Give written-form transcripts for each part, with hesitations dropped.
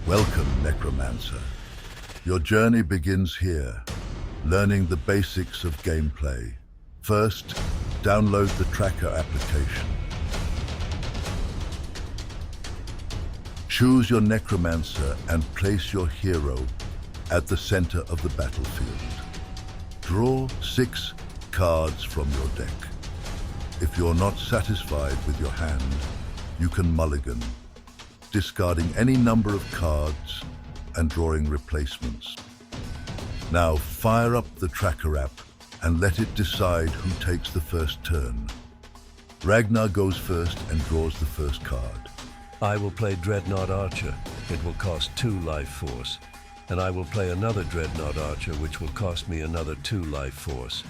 Welcome, Necromancer. Your journey begins here, learning the basics of gameplay. First, download the tracker application. Choose your Necromancer and place your hero at the center of the battlefield. Draw 6 cards from your deck. If you're not satisfied with your hand, you can mulligan, discarding any number of cards and drawing replacements. Now fire up the tracker app and let it decide who takes the first turn. Ragnar goes first and draws the first card. I will play Dreadnought Archer. It will cost 2 life force. And I will play another Dreadnought Archer, which will cost me another 2 life force.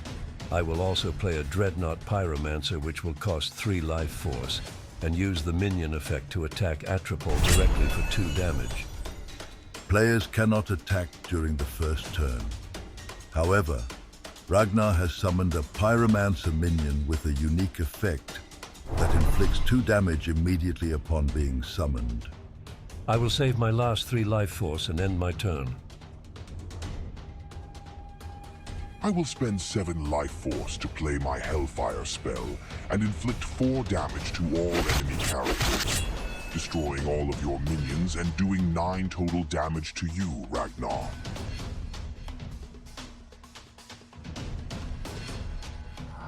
I will also play a Dreadnought Pyromancer, which will cost 3 life force, and use the minion effect to attack Atropol directly for 2 damage. Players cannot attack during the first turn. However, Ragnar has summoned a Pyromancer minion with a unique effect that inflicts 2 damage immediately upon being summoned. I will save my last 3 life force and end my turn. I will spend 7 life force to play my Hellfire spell and inflict 4 damage to all enemy characters, destroying all of your minions and doing 9 total damage to you, Ragnar.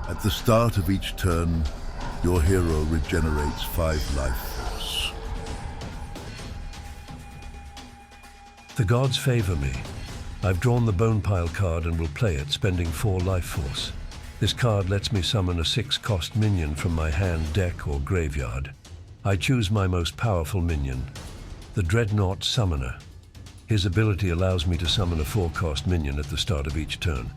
At the start of each turn, your hero regenerates 5 life force. The gods favor me. I've drawn the Bone Pile card and will play it, spending 4 life force. This card lets me summon a 6-cost minion from my hand, deck, or graveyard. I choose my most powerful minion, the Dreadnought Summoner. His ability allows me to summon a 4-cost minion at the start of each turn.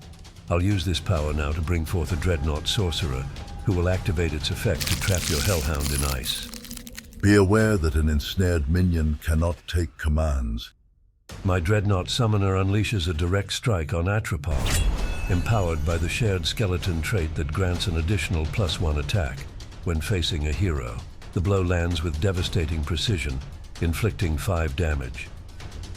I'll use this power now to bring forth a Dreadnought Sorcerer, who will activate its effect to trap your Hellhound in ice. Be aware that an ensnared minion cannot take commands. My Dreadnought Summoner unleashes a direct strike on Atropol, empowered by the shared skeleton trait that grants an additional +1 attack when facing a hero. The blow lands with devastating precision, inflicting 5 damage.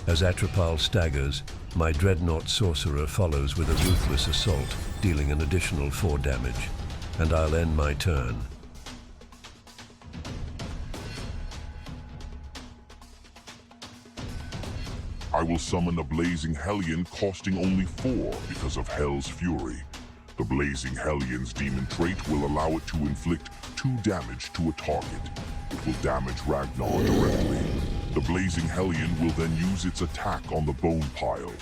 As Atropol staggers, my Dreadnought Sorcerer follows with a ruthless assault, dealing an additional 4 damage, and I'll end my turn. I will summon a Blazing Hellion costing only 4 because of Hell's Fury. The Blazing Hellion's demon trait will allow it to inflict 2 damage to a target. It will damage Ragnar directly. The Blazing Hellion will then use its attack on the Bone Pile.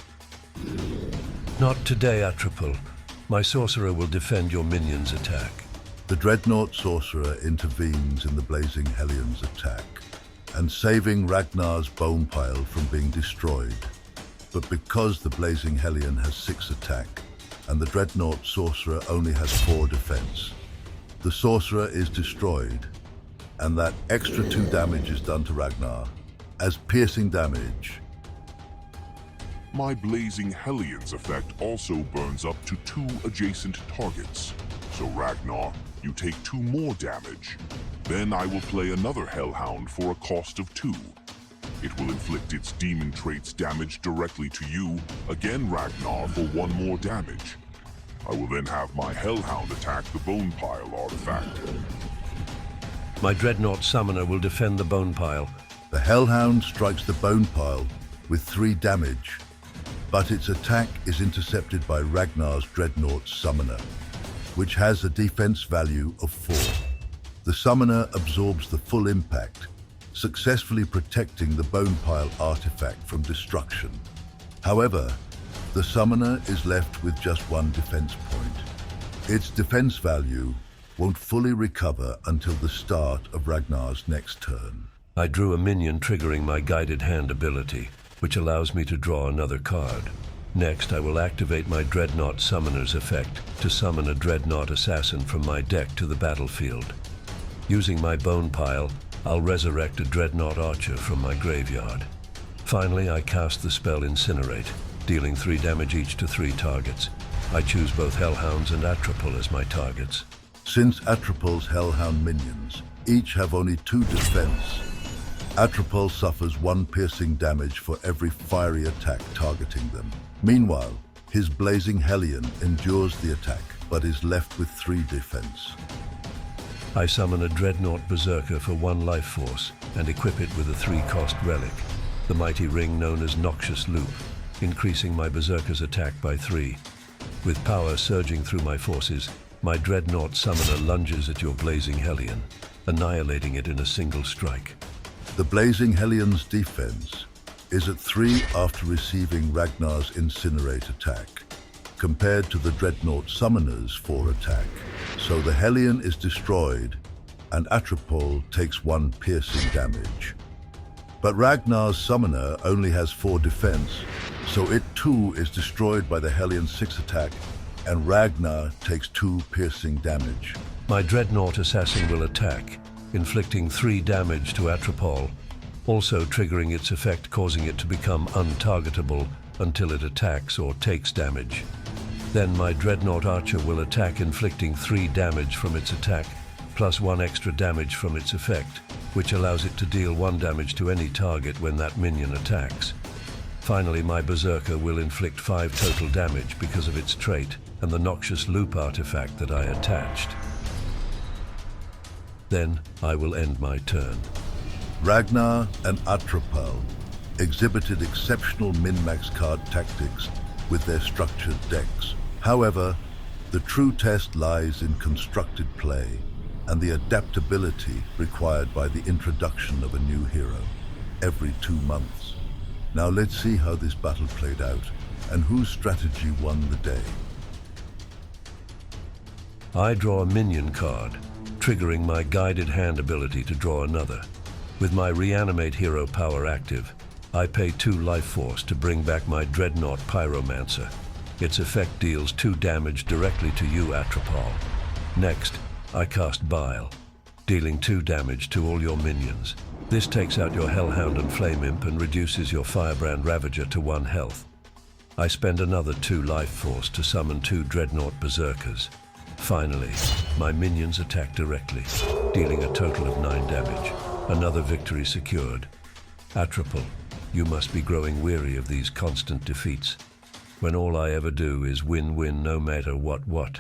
Not today, Atropol. My Sorcerer will defend your minion's attack. The Dreadnought Sorcerer intervenes in the Blazing Hellion's attack, and saving Ragnar's Bone Pile from being destroyed. But because the Blazing Hellion has 6 attack, and the Dreadnought Sorcerer only has 4 defense, the Sorcerer is destroyed, and that extra 2 damage is done to Ragnar as piercing damage. My Blazing Hellion's effect also burns up to 2 adjacent targets. So Ragnar, you take 2 more damage. Then I will play another Hellhound for a cost of 2. It will inflict its demon trait's damage directly to you, again Ragnar, for 1 more damage. I will then have my Hellhound attack the Bone Pile artifact. My Dreadnought Summoner will defend the Bone Pile. The Hellhound strikes the Bone Pile with 3 damage, but its attack is intercepted by Ragnar's Dreadnought Summoner, which has a defense value of 4. The Summoner absorbs the full impact, successfully protecting the Bone Pile artifact from destruction. However, the Summoner is left with just 1 defense point. Its defense value won't fully recover until the start of Ragnar's next turn. I drew a minion triggering my Guided Hand ability, which allows me to draw another card. Next, I will activate my Dreadnought Summoner's effect to summon a Dreadnought Assassin from my deck to the battlefield. Using my Bone Pile, I'll resurrect a Dreadnought Archer from my graveyard. Finally, I cast the spell Incinerate, dealing 3 damage each to 3 targets. I choose both Hellhounds and Atropol as my targets. Since Atropol's Hellhound minions each have only 2 defense, Atropol suffers 1 piercing damage for every fiery attack targeting them. Meanwhile, his blazing Hellion endures the attack, but is left with 3 defense. I summon a Dreadnought Berserker for 1 life force and equip it with a 3-cost relic, the mighty ring known as Noxious Loop, increasing my Berserker's attack by 3. With power surging through my forces, my Dreadnought Summoner lunges at your blazing Hellion, annihilating it in a single strike. The blazing Hellion's defense is at 3 after receiving Ragnar's Incinerate attack, compared to the Dreadnought Summoner's 4 attack. So the Hellion is destroyed, and Atropol takes 1 piercing damage. But Ragnar's Summoner only has 4 defense, so it too is destroyed by the Hellion's 6 attack, and Ragnar takes 2 piercing damage. My Dreadnought Assassin will attack, inflicting 3 damage to Atropol, also triggering its effect, causing it to become untargetable until it attacks or takes damage. Then my Dreadnought Archer will attack, inflicting 3 damage from its attack, plus 1 extra damage from its effect, which allows it to deal 1 damage to any target when that minion attacks. Finally, my Berserker will inflict 5 total damage because of its trait and the Noxious Loop artifact that I attached. Then I will end my turn. Ragnar and Atropol exhibited exceptional min-max card tactics with their structured decks. However, the true test lies in constructed play and the adaptability required by the introduction of a new hero every 2 months. Now let's see how this battle played out and whose strategy won the day. I draw a minion card, triggering my Guided Hand ability to draw another. With my Reanimate hero power active, I pay 2 life force to bring back my Dreadnought Pyromancer. Its effect deals 2 damage directly to you, Atropol. Next, I cast Bile, dealing 2 damage to all your minions. This takes out your Hellhound and Flame Imp and reduces your Firebrand Ravager to 1 health. I spend another 2 life force to summon 2 Dreadnought Berserkers. Finally, my minions attack directly, dealing a total of 9 damage. Another victory secured. Atropol, you must be growing weary of these constant defeats, when all I ever do is win-win no matter what.